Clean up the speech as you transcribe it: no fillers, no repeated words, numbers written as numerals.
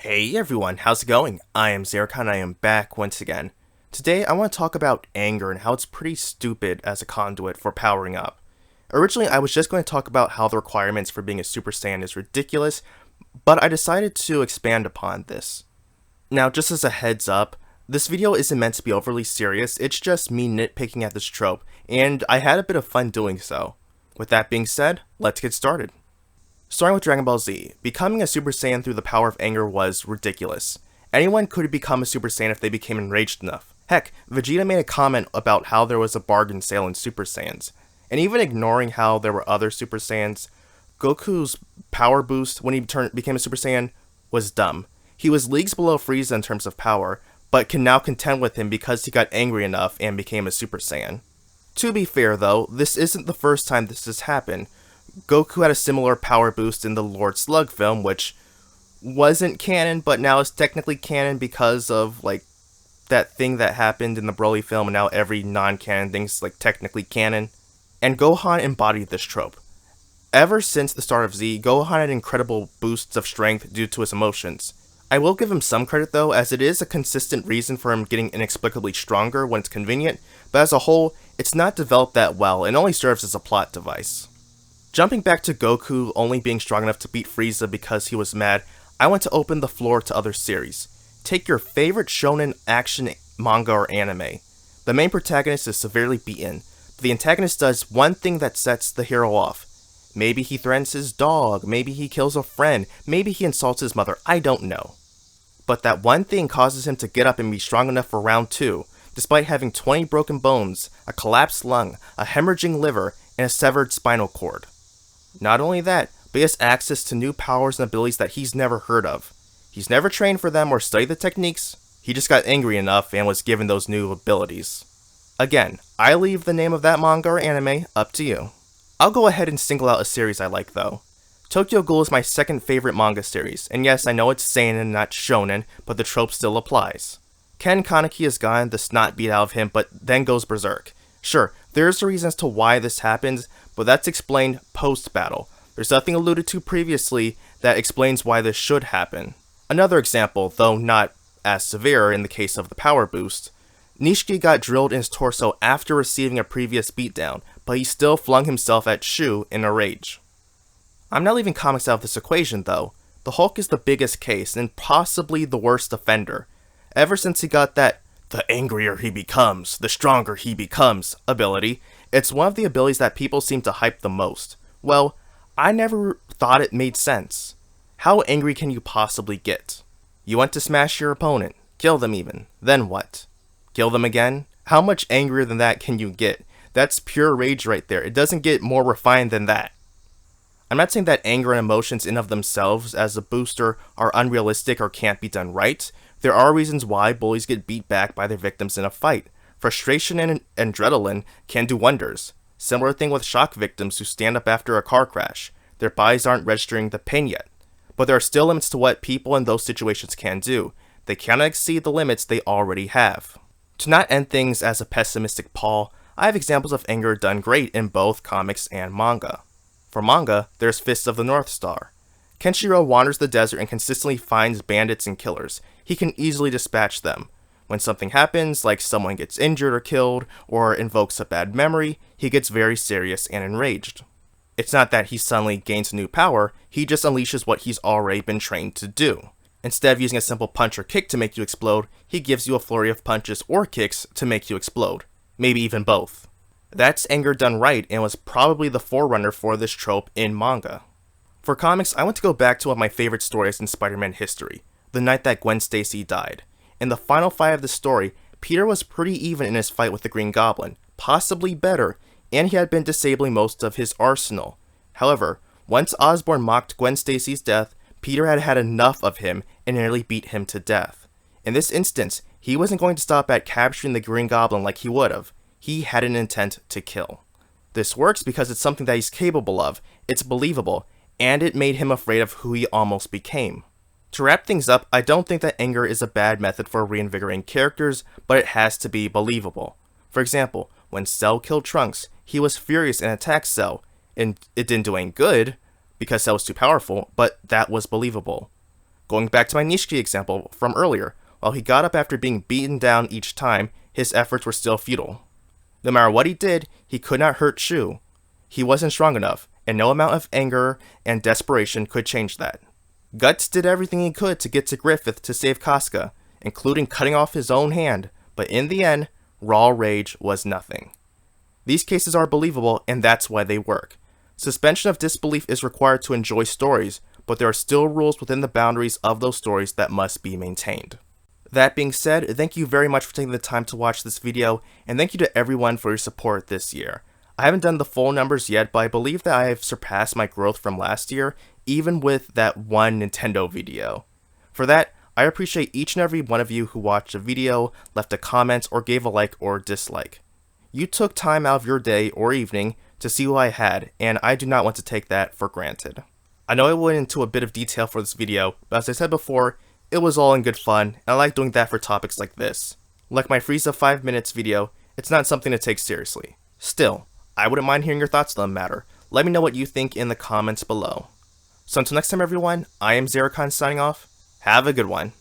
Hey everyone, how's it going? I am iamxeracon, I am back once again. Today I want to talk about anger and how it's pretty stupid as a conduit for powering up. Originally I was just going to talk about how the requirements for being a Super Saiyan is ridiculous, but I decided to expand upon this. Now just as a heads up, this video isn't meant to be overly serious, it's just me nitpicking at this trope, and I had a bit of fun doing so. With that being said, let's get started. Starting with Dragon Ball Z, becoming a Super Saiyan through the power of anger was ridiculous. Anyone could become a Super Saiyan if they became enraged enough. Heck, Vegeta made a comment about how there was a bargain sale in Super Saiyans. And even ignoring how there were other Super Saiyans, Goku's power boost when he became a Super Saiyan was dumb. He was leagues below Frieza in terms of power, but can now contend with him because he got angry enough and became a Super Saiyan. To be fair though, this isn't the first time this has happened. Goku had a similar power boost in the Lord Slug film, which wasn't canon, but now is technically canon because of, that thing that happened in the Broly film, and now every non-canon thing's, technically canon. And Gohan embodied this trope. Ever since the start of Z, Gohan had incredible boosts of strength due to his emotions. I will give him some credit though, as it is a consistent reason for him getting inexplicably stronger when it's convenient, but as a whole, it's not developed that well and only serves as a plot device. Jumping back to Goku only being strong enough to beat Frieza because he was mad, I want to open the floor to other series. Take your favorite shonen action manga or anime. The main protagonist is severely beaten, but the antagonist does one thing that sets the hero off. Maybe he threatens his dog, maybe he kills a friend, maybe he insults his mother, I don't know. But that one thing causes him to get up and be strong enough for round 2, despite having 20 broken bones, a collapsed lung, a hemorrhaging liver, and a severed spinal cord. Not only that, but he has access to new powers and abilities that he's never heard of. He's never trained for them or studied the techniques, he just got angry enough and was given those new abilities. Again, I leave the name of that manga or anime up to you. I'll go ahead and single out a series I like though. Tokyo Ghoul is my second favorite manga series, and yes, I know it's seinen not shonen, but the trope still applies. Ken Kaneki has gotten the snot beat out of him, but then goes berserk. Sure, there's a reason as to why this happens, but that's explained post-battle. There's nothing alluded to previously that explains why this should happen. Another example, though not as severe in the case of the power boost, Nishiki got drilled in his torso after receiving a previous beatdown, but he still flung himself at Shu in a rage. I'm not leaving comics out of this equation though. The Hulk is the biggest case and possibly the worst offender. Ever since he got that "the angrier he becomes, the stronger he becomes" ability, it's one of the abilities that people seem to hype the most. Well, I never thought it made sense. How angry can you possibly get? You want to smash your opponent, kill them even, then what? Kill them again? How much angrier than that can you get? That's pure rage right there, it doesn't get more refined than that. I'm not saying that anger and emotions in of themselves as a booster are unrealistic or can't be done right. There are reasons why bullies get beat back by their victims in a fight. Frustration and adrenaline can do wonders. Similar thing with shock victims who stand up after a car crash. Their bodies aren't registering the pain yet. But there are still limits to what people in those situations can do. They cannot exceed the limits they already have. To not end things as a pessimistic Paul, I have examples of anger done great in both comics and manga. For manga, there's Fists of the North Star. Kenshiro wanders the desert and consistently finds bandits and killers. He can easily dispatch them. When something happens, like someone gets injured or killed, or invokes a bad memory, he gets very serious and enraged. It's not that he suddenly gains new power, he just unleashes what he's already been trained to do. Instead of using a simple punch or kick to make you explode, he gives you a flurry of punches or kicks to make you explode. Maybe even both. That's anger done right and was probably the forerunner for this trope in manga. For comics, I want to go back to one of my favorite stories in Spider-Man history, the night that Gwen Stacy died. In the final fight of the story, Peter was pretty even in his fight with the Green Goblin, possibly better, and he had been disabling most of his arsenal. However, once Osborn mocked Gwen Stacy's death, Peter had had enough of him and nearly beat him to death. In this instance, he wasn't going to stop at capturing the Green Goblin like he would have. He had an intent to kill. This works because it's something that he's capable of, it's believable, and it made him afraid of who he almost became. To wrap things up, I don't think that anger is a bad method for reinvigorating characters, but it has to be believable. For example, when Cell killed Trunks, he was furious and attacked Cell, and it didn't do any good, because Cell was too powerful, but that was believable. Going back to my Nishiki example from earlier, while he got up after being beaten down each time, his efforts were still futile. No matter what he did, he could not hurt Shu. He wasn't strong enough, and no amount of anger and desperation could change that. Guts did everything he could to get to Griffith to save Casca, including cutting off his own hand, but in the end, raw rage was nothing. These cases are believable, and that's why they work. Suspension of disbelief is required to enjoy stories, but there are still rules within the boundaries of those stories that must be maintained. That being said, thank you very much for taking the time to watch this video, and thank you to everyone for your support this year. I haven't done the full numbers yet, but I believe that I have surpassed my growth from last year, even with that one Nintendo video. For that, I appreciate each and every one of you who watched the video, left a comment, or gave a like or dislike. You took time out of your day or evening to see what I had, and I do not want to take that for granted. I know I went into a bit of detail for this video, but as I said before, it was all in good fun, and I like doing that for topics like this. Like my Frieza 5 minutes video, it's not something to take seriously. Still, I wouldn't mind hearing your thoughts on the matter. Let me know what you think in the comments below. So until next time everyone, I am iamxeracon signing off. Have a good one.